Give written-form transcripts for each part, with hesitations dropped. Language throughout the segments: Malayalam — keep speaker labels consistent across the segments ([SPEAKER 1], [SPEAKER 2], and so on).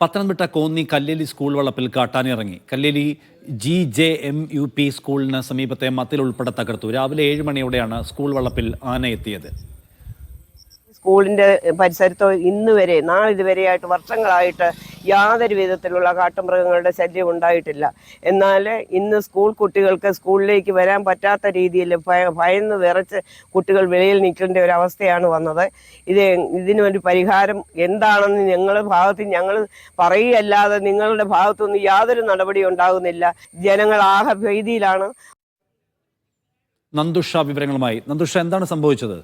[SPEAKER 1] പത്തനംതിട്ട കോന്നി കല്ലേലി സ്കൂൾ വളപ്പിൽ കാട്ടാനിറങ്ങി. കല്ലേലി GJMUP സ്കൂളിന് സമീപത്തെ മതിൽ ഉൾപ്പെടെ തകർത്തു. രാവിലെ 7 മണിയോടെയാണ് സ്കൂൾ വളപ്പിൽ ആന എത്തിയത്.
[SPEAKER 2] സ്കൂളിന്റെ പരിസരത്തോ ഇന്ന് വരെ നാളിതുവരെയായിട്ട് വർഷങ്ങളായിട്ട് യാതൊരു വിധത്തിലുള്ള കാട്ടുമൃഗങ്ങളുടെ ശല്യം ഉണ്ടായിട്ടില്ല. എന്നാൽ ഇന്ന് സ്കൂൾ കുട്ടികൾക്ക് സ്കൂളിലേക്ക് വരാൻ പറ്റാത്ത രീതിയിൽ ഭയന്ന് വിറച്ച് കുട്ടികൾ വെളിയിൽ നിൽക്കേണ്ട ഒരു അവസ്ഥയാണ് വന്നത്. ഇതിനൊരു പരിഹാരം എന്താണെന്ന് ഞങ്ങളുടെ ഭാഗത്ത് ഞങ്ങൾ പറയുകയല്ലാതെ നിങ്ങളുടെ ഭാഗത്തുനിന്ന് യാതൊരു നടപടി ഉണ്ടാകുന്നില്ല. ജനങ്ങൾ ആകെ ഭീതിയിലാണ്.
[SPEAKER 1] നന്ദുഷ വിവരങ്ങളുമായി. നന്ദുഷ, എന്താണ് സംഭവിച്ചത്?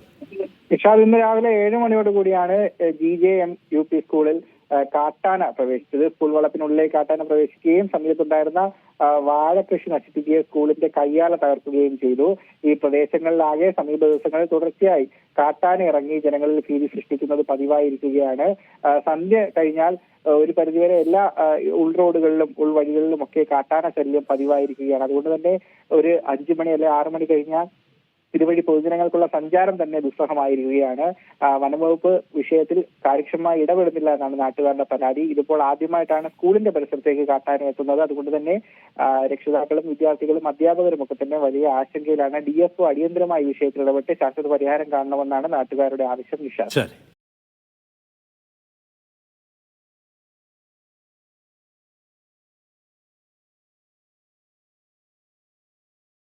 [SPEAKER 3] ഇഷാദ്, ഇന്ന് രാവിലെ 7 മണിയോട് കൂടിയാണ് GJMUP സ്കൂളിൽ കാട്ടാന പ്രവേശിച്ചത്. സ്കൂൾ വളപ്പിനുള്ളിലേക്ക് കാട്ടാന പ്രവേശിക്കുകയും സമീപത്തുണ്ടായിരുന്ന വാഴ കൃഷി നശിപ്പിക്കുകയും സ്കൂളിന്റെ കയ്യാല തകർക്കുകയും ചെയ്തു. ഈ പ്രദേശങ്ങളിലാകെ സമീപ ദിവസങ്ങളിൽ തുടർച്ചയായി കാട്ടാന ഇറങ്ങി ജനങ്ങളിൽ ഭീതി സൃഷ്ടിക്കുന്നത് പതിവായിരിക്കുകയാണ്. സന്ധ്യ കഴിഞ്ഞാൽ ഒരു പരിധിവരെ എല്ലാ ഉൾറോഡുകളിലും ഉൾവഴികളിലും ഒക്കെ കാട്ടാന ശല്യം പതിവായിരിക്കുകയാണ്. അതുകൊണ്ട് തന്നെ ഒരു 5 മണി അല്ലെങ്കിൽ 6 മണി കഴിഞ്ഞാൽ ഇതുവഴി പൊതുജനങ്ങൾക്കുള്ള സഞ്ചാരം തന്നെ ദുസ്സഹമായിരിക്കുകയാണ്. വനംവകുപ്പ് വിഷയത്തിൽ കാര്യക്ഷമമായി ഇടപെടുന്നില്ല എന്നാണ് നാട്ടുകാരുടെ പരാതി. ഇതിപ്പോൾ ആദ്യമായിട്ടാണ് സ്കൂളിന്റെ പരിസരത്തേക്ക് കാട്ടാന എത്തുന്നത്. അതുകൊണ്ട് തന്നെ രക്ഷിതാക്കളും വിദ്യാർത്ഥികളും അധ്യാപകരും ഒക്കെ തന്നെ വലിയ ആശങ്കയിലാണ്. DFO അടിയന്തരമായി വിഷയത്തിൽ ഇടപെട്ട് ശാശ്വത പരിഹാരം കാണണമെന്നാണ് നാട്ടുകാരുടെ ആവശ്യം. നിഷാദ്.